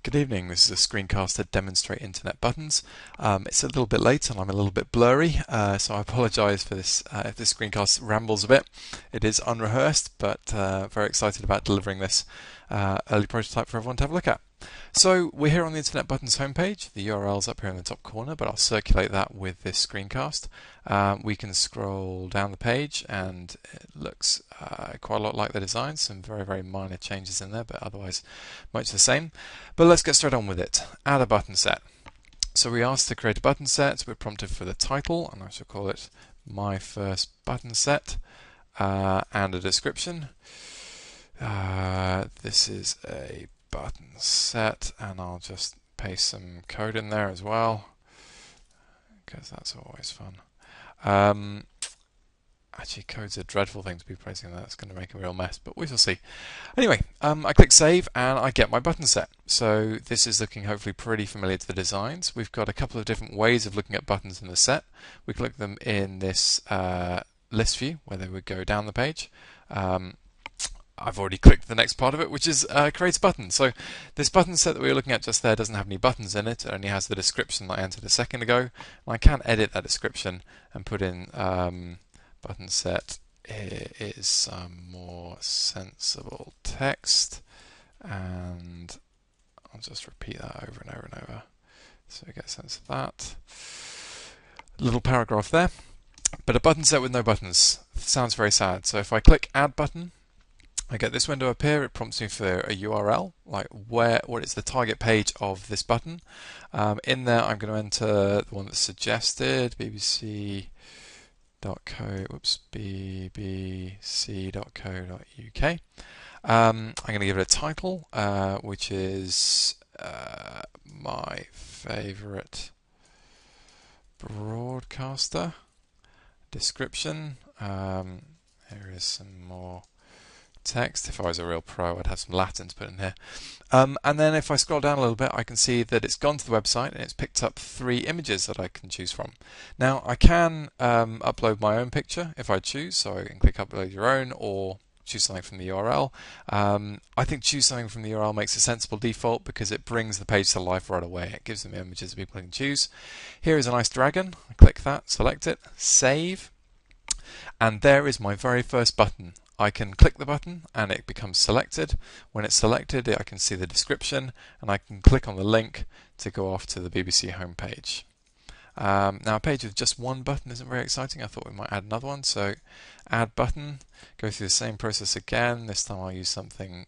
Good evening, this is a screencast to demonstrate internet buttons. It's a little bit late and I'm a little bit blurry, so I apologise for this if this screencast rambles a bit. It is unrehearsed, but very excited about delivering this early prototype for everyone to have a look at. So we're here on the Internet Buttons homepage. The URL's up here in the top corner, but I'll circulate that with this screencast. We can scroll down the page and it looks quite a lot like the design. Some very, very minor changes in there, but otherwise much the same. But let's get straight on with it. Add a button set. So we asked to create a button set. We're prompted for the title, and I shall call it My First Button Set, and a description. This is a button set, and I'll just paste some code in there as well because that's always fun. Actually, code's a dreadful thing to be placing there. That's going to make a real mess, but we shall see. Anyway, I click save and I get my button set. So this is looking hopefully pretty familiar to the designs. We've got a couple of different ways of looking at buttons in the set. We click them in this list view where they would go down the page. I've already clicked the next part of it, which is create a button. So this button set that we were looking at just there doesn't have any buttons in it. It only has the description that I entered a second ago. And I can edit that description and put in button set is some more sensible text, and I'll just repeat that over and over and over so we get a sense of that. Little paragraph there. But a button set with no buttons sounds very sad. So if I click add button, I get this window appear. It prompts me for a URL, like what is the target page of this button. In there I'm going to enter the one that's suggested, bbc.co.uk. I'm going to give it a title, which is my favourite broadcaster. Description. Here is some more text. If I was a real pro, I'd have some Latin to put in here. And then if I scroll down a little bit, I can see that it's gone to the website and it's picked up 3 images that I can choose from. Now I can upload my own picture if I choose, so I can click upload your own or choose something from the URL. I think choose something from the URL makes a sensible default because it brings the page to life right away. It gives them images that people can choose. Here is a nice dragon. I click that, select it, save, and there is my very first button. I can click the button and it becomes selected. When it's selected, I can see the description and I can click on the link to go off to the BBC homepage. Now a page with just one button isn't very exciting. I thought we might add another one. So add button, go through the same process again. This time I'll use something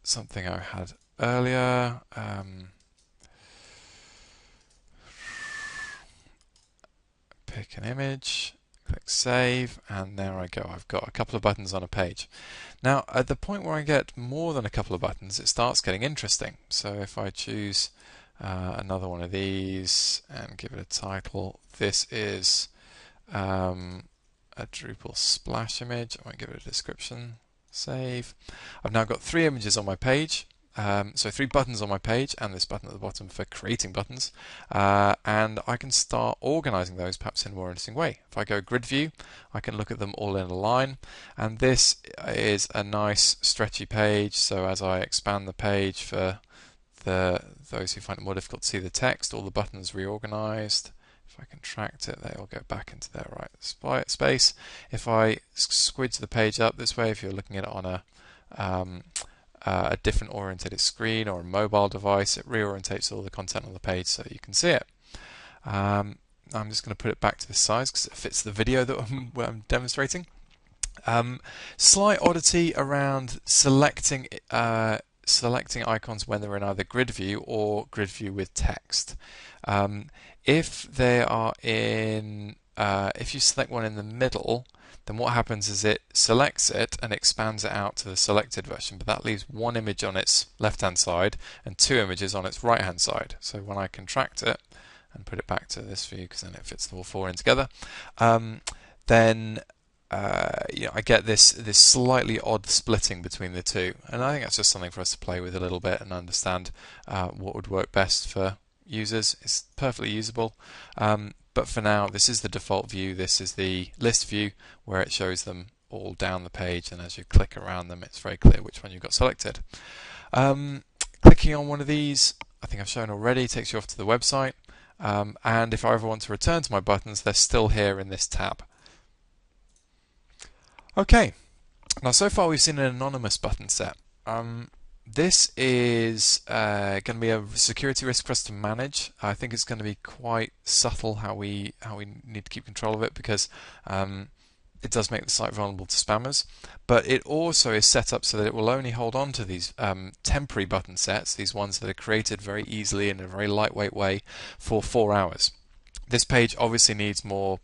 something I had earlier. Pick an image, click save, and there I go. I've got a couple of buttons on a page. Now at the point where I get more than a couple of buttons, it starts getting interesting. So if I choose another one of these and give it a title, this is a Drupal splash image. I might give it a description, save. I've now got 3 images on my page. So 3 buttons on my page and this button at the bottom for creating buttons, and I can start organizing those perhaps in a more interesting way. If I go grid view, I can look at them all in a line, and this is a nice stretchy page, so as I expand the page for those who find it more difficult to see the text, all the buttons reorganized. If I contract it, they all go back into their right space. If I squidge the page up this way, if you're looking at it on a different orientated screen or a mobile device, it reorientates all the content on the page so you can see it. I'm just going to put it back to this size because it fits the video that I'm demonstrating. Slight oddity around selecting icons when they're in either grid view or grid view with text. If they are in, if you select one in the middle, then what happens is it selects it and expands it out to the selected version, but that leaves 1 image on its left-hand side and 2 images on its right-hand side. So when I contract it and put it back to this view, because then it fits all 4 in together, then I get this slightly odd splitting between the two, and I think that's just something for us to play with a little bit and understand what would work best for users. It's perfectly usable. But for now, this is the default view. This is the list view where it shows them all down the page, and as you click around them it's very clear which one you've got selected. Clicking on one of these, I think I've shown already, takes you off to the website, and if I ever want to return to my buttons, they're still here in this tab. Okay, now so far we've seen an anonymous button set. This is going to be a security risk for us to manage. I think it's going to be quite subtle how we need to keep control of it, because it does make the site vulnerable to spammers. But it also is set up so that it will only hold on to these temporary button sets, these ones that are created very easily in a very lightweight way, for 4 hours. This page obviously needs more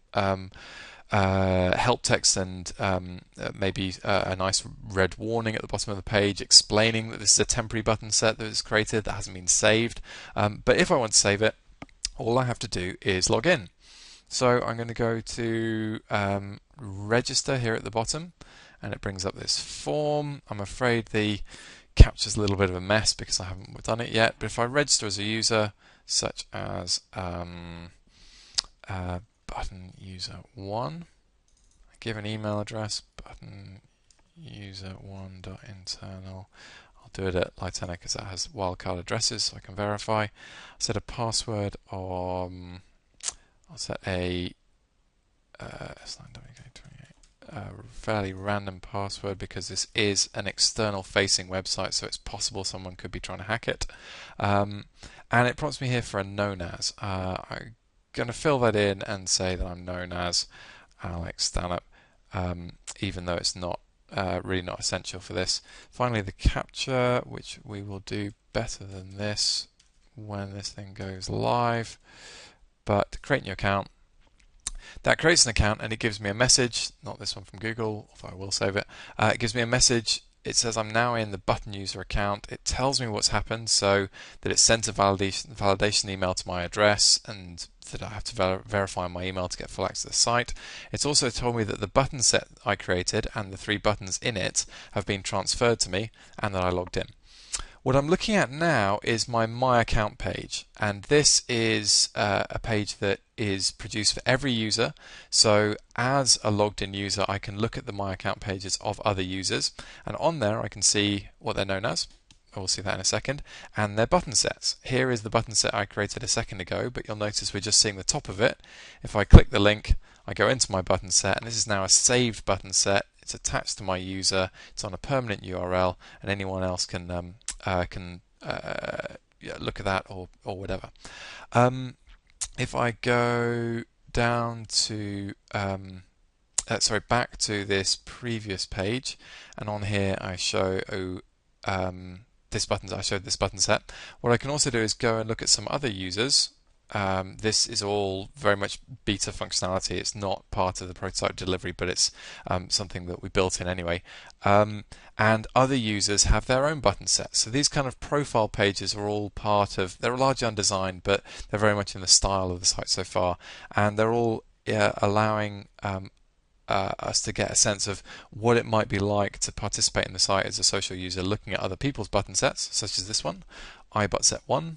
help text and maybe a nice red warning at the bottom of the page explaining that this is a temporary button set that was created that hasn't been saved. But if I want to save it, all I have to do is log in. So I'm going to go to register here at the bottom, and it brings up this form. I'm afraid the capture's a little bit of a mess because I haven't done it yet, but if I register as a user, such as button user 1, I give an email address, button user 1.internal. I'll do it at Litana because that has wildcard addresses so I can verify. I'll set a password on, I'll set a fairly random password because this is an external facing website, so it's possible someone could be trying to hack it. And it prompts me here for a known as. I'm going to fill that in and say that I'm known as Alex Stanhope, even though it's not really not essential for this. Finally, the capture, which we will do better than this when this thing goes live. But create a new account. That creates an account and it gives me a message, not this one from Google, although I will save it. It gives me a message. It says I'm now in the button user account. It tells me what's happened, so that it sent a validation email to my address and that I have to verify my email to get full access to the site. It's also told me that the button set I created and the 3 buttons in it have been transferred to me and that I logged in. What I'm looking at now is my account page, and this is a page that is produced for every user. So as a logged in user, I can look at the my account pages of other users, and on there I can see what they're known as. We'll see that in a second, and their button sets. Here is the button set I created a second ago, but you'll notice we're just seeing the top of it. If I click the link, I go into my button set, and this is now a saved button set. It's attached to my user, it's on a permanent URL, and anyone else can look at that or whatever. If I go down to back to this previous page, and on here I show this button set. What I can also do is go and look at some other users. This is all very much beta functionality. It's not part of the prototype delivery, but it's something that we built in anyway. And other users have their own button sets. So these kind of profile pages are all part of, they're largely undesigned, but they're very much in the style of the site so far. And they're all allowing us to get a sense of what it might be like to participate in the site as a social user, looking at other people's button sets, such as this one, iButSet1.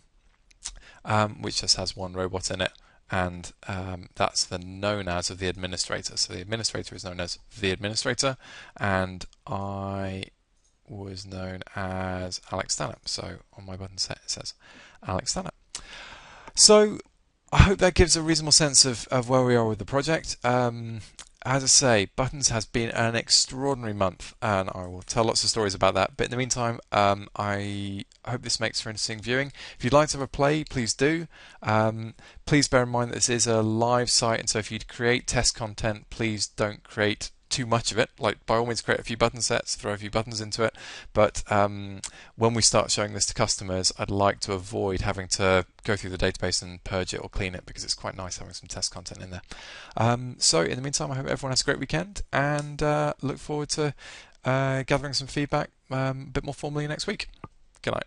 Which just has 1 robot in it, and that's the known as of the administrator. So the administrator is known as the administrator, and I was known as Alex Stanhope. So on my button set it says Alex Stanhope. So I hope that gives a reasonable sense of where we are with the project. As I say, Buttons has been an extraordinary month, and I will tell lots of stories about that. But in the meantime, I hope this makes for interesting viewing. If you'd like to have a play, please do. Please bear in mind that this is a live site, and so if you create test content, please don't create too much of it. Like, by all means, create a few button sets, throw a few buttons into it. But when we start showing this to customers, I'd like to avoid having to go through the database and purge it or clean it, because it's quite nice having some test content in there. So in the meantime, I hope everyone has a great weekend, and look forward to gathering some feedback a bit more formally next week. Good night.